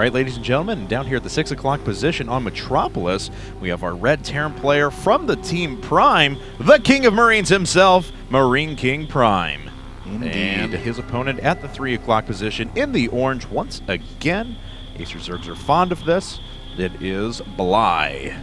right, ladies and gentlemen, down here at the 6 o'clock position on Metropolis, we have our red Terran player from the Team Prime, the king of Marines himself, MarineKing.Prime. Indeed. And his opponent at the 3 o'clock position in the orange once again. Acer Zergs are fond of this. It is Bly.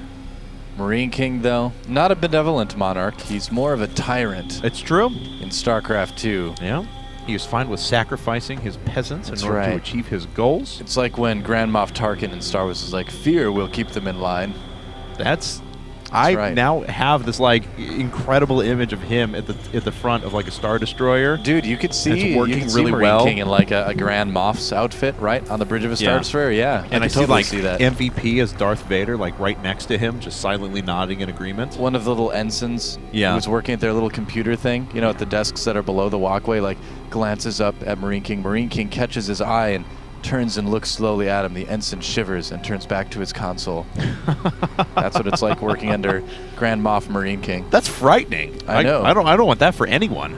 MarineKing, though, not a benevolent monarch. He's more of a tyrant. It's true. In StarCraft 2. Yeah. He was fine with sacrificing his peasants in order to achieve his goals. It's like when Grand Moff Tarkin in Star Wars is like, fear will keep them in line. That's I now have this like incredible image of him at the front of like a Star Destroyer. Dude, you could see it's working really well. MarineKing in like a Grand Moff's outfit, right on the bridge of a Star Destroyer. Yeah, and I totally see like that. MVP as Darth Vader, like right next to him, just silently nodding in agreement. One of the little ensigns who was working at their little computer thing, you know, at the desks that are below the walkway, like glances up at MarineKing. MarineKing catches his eye and turns and looks slowly at him. The ensign shivers and turns back to his console. That's what it's like working under Grand Moff MarineKing. That's frightening. I know. I don't want that for anyone.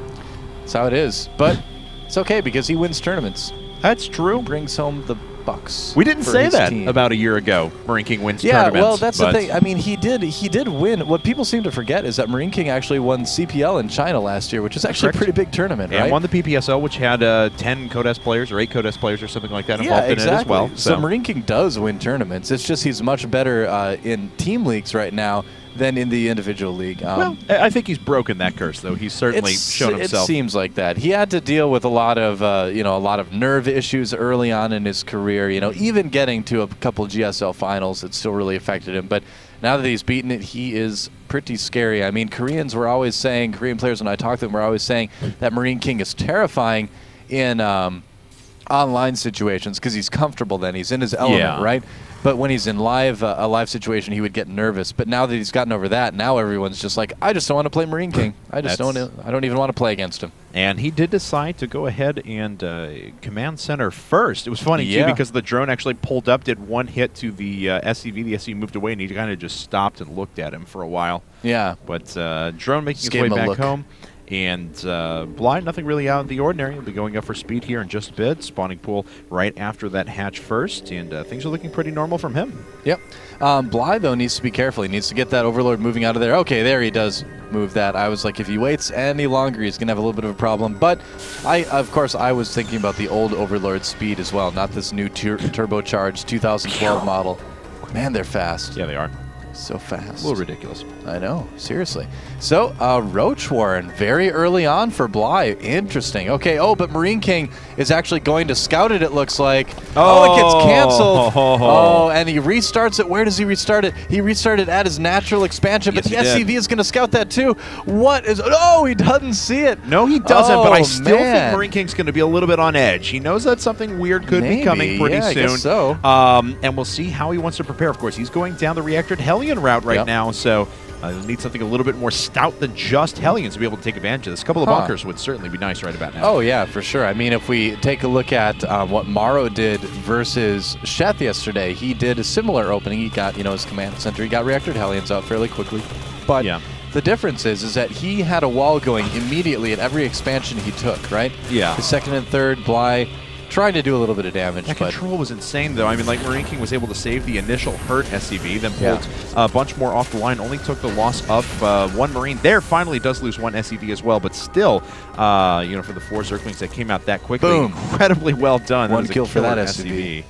That's how it is. But it's okay because he wins tournaments. That's true. He brings home the bucks. We didn't say that about a year ago. MarineKing wins tournaments. Yeah, well, that's the thing. I mean, he did win. What people seem to forget is that MarineKing actually won CPL in China last year, which is actually a pretty big tournament, right? And won the PPSL, which had 10 Codes players or 8 Codes players or something like that involved in it as well. So MarineKing does win tournaments. It's just he's much better in team leagues right now than in the individual league. Well, I think he's broken that curse, though. He's certainly shown himself. It seems like that. He had to deal with a lot of, a lot of nerve issues early on in his career. You know, even getting to a couple of GSL finals, it still really affected him. But now that he's beaten it, he is pretty scary. I mean, Korean players, when I talk to them, were always saying that MarineKing is terrifying in online situations because he's comfortable then. He's in his element, right? But when he's in a live situation, he would get nervous. But now that he's gotten over that, now everyone's just like, I just don't want to play MarineKing. I don't even want to play against him. And he did decide to go ahead and command center first. It was funny, too, because the drone actually pulled up, did one hit to the SCV. The SCV moved away, and he kind of just stopped and looked at him for a while. Yeah. But drone making his way back home. And Bly, nothing really out of the ordinary. He'll be going up for speed here in just a bit. Spawning pool right after that hatch first. And things are looking pretty normal from him. Yep. Bly, though, needs to be careful. He needs to get that Overlord moving out of there. Okay, there he does move that. I was like, if he waits any longer, he's going to have a little bit of a problem. But, of course, I was thinking about the old Overlord speed as well, not this new turbocharged 2012 model. Man, they're fast. Yeah, they are. So fast. A little ridiculous. I know, seriously. So, Roach Warren, very early on for Bly. Interesting. Okay, but MarineKing is actually going to scout it, it looks like. Oh, it gets canceled. Oh, and he restarts it. Where does he restart it? He restarted at his natural expansion, but the SCV is going to scout that too. What is... Oh, he doesn't see it. No, he doesn't, but I still think MarineKing's going to be a little bit on edge. He knows that something weird could be coming pretty soon. I guess so. And we'll see how he wants to prepare. Of course, he's going down the reactored Hellion route right now, so he'll need something a little bit more stout than just Hellions to be able to take advantage of this. A couple of bunkers would certainly be nice right about now. Oh, yeah, for sure. I mean, if we take a look at what Morrow did versus Sheth yesterday, he did a similar opening. He got, his command center. He got reactored Hellions out fairly quickly. But the difference is that he had a wall going immediately at every expansion he took, right? Yeah. The second and third, Bly trying to do a little bit of damage. That control was insane, though. I mean, like, MarineKing was able to save the initial hurt SCV, then pulled a bunch more off the line, only took the loss of one Marine. There finally does lose one SCV as well, but still, for the 4 Zerglings that came out that quickly, incredibly well done. One kill for that SCV.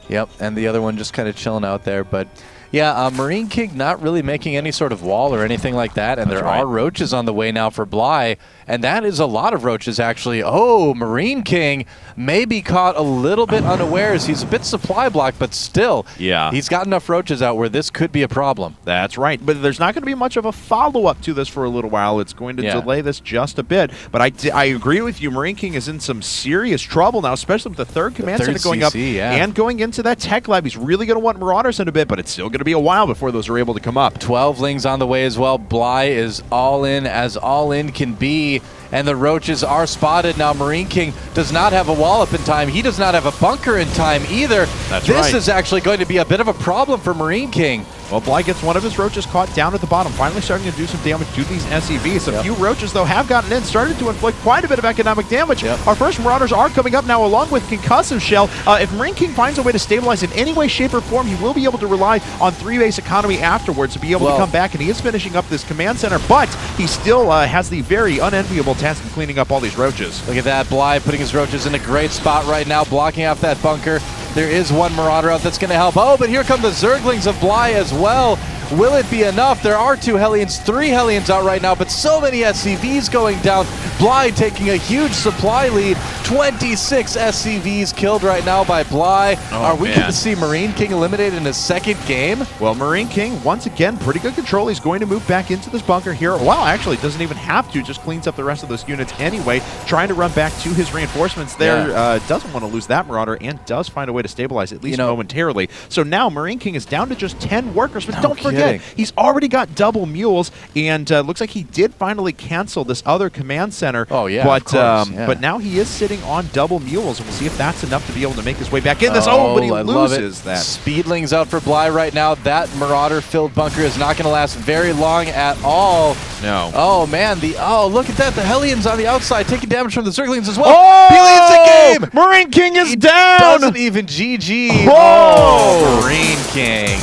Yep, and the other one just kind of chilling out there, but... Yeah, MarineKing not really making any sort of wall or anything like that, and there are roaches on the way now for Bly, and that is a lot of roaches, actually. Oh, MarineKing may be caught a little bit unawares. He's a bit supply blocked, but still, he's got enough roaches out where this could be a problem. That's right, but there's not going to be much of a follow-up to this for a little while. It's going to delay this just a bit, but I agree with you. MarineKing is in some serious trouble now, especially with the third command center going up and going into that tech lab. He's really going to want Marauders in a bit, but it's still going to be a while before those are able to come up. 12 Lings on the way as well. Bly is all in as all in can be, and the roaches are spotted now. MarineKing does not have a wall up in time. He does not have a bunker in time either. This is actually going to be a bit of a problem for MarineKing. Well, Bly gets one of his roaches caught down at the bottom, finally starting to do some damage to these SCVs. A few roaches, though, have gotten in, started to inflict quite a bit of economic damage. Our first Marauders are coming up now, along with Concussive Shell. If MarineKing finds a way to stabilize in any way, shape, or form, he will be able to rely on 3-base economy afterwards to be able to come back, and he is finishing up this command center, but he still has the very unenviable task of cleaning up all these roaches. Look at that, Bly putting his roaches in a great spot right now, blocking off that bunker. There is one Marauder out that's going to help. Oh, but here come the Zerglings of Bly as well. Will it be enough? There are 2 Hellions, 3 Hellions out right now, but so many SCVs going down. Bly taking a huge supply lead. 26 SCVs killed right now by Bly. Are we going to see MarineKing eliminated in his second game? Well, MarineKing, once again, pretty good control. He's going to move back into this bunker here. Well, actually, doesn't even have to. Just cleans up the rest of those units anyway. Trying to run back to his reinforcements there. Doesn't want to lose that Marauder and does find a way to stabilize, at least momentarily. So now MarineKing is down to just 10 workers, but don't forget, he's already got double mules, and looks like he did finally cancel this other command center. Oh, yeah, but now he is sitting on double mules, and we'll see if that's enough to be able to make his way back in this. Oh, but he loses that. Speedlings out for Bly right now. That Marauder-filled bunker is not going to last very long at all. No. Oh, man. Look at that. The Hellions on the outside taking damage from the Zerglings as well. Oh! He leads the game! MarineKing is down! Doesn't even GG. Oh! MarineKing.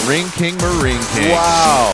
MarineKing. Wow.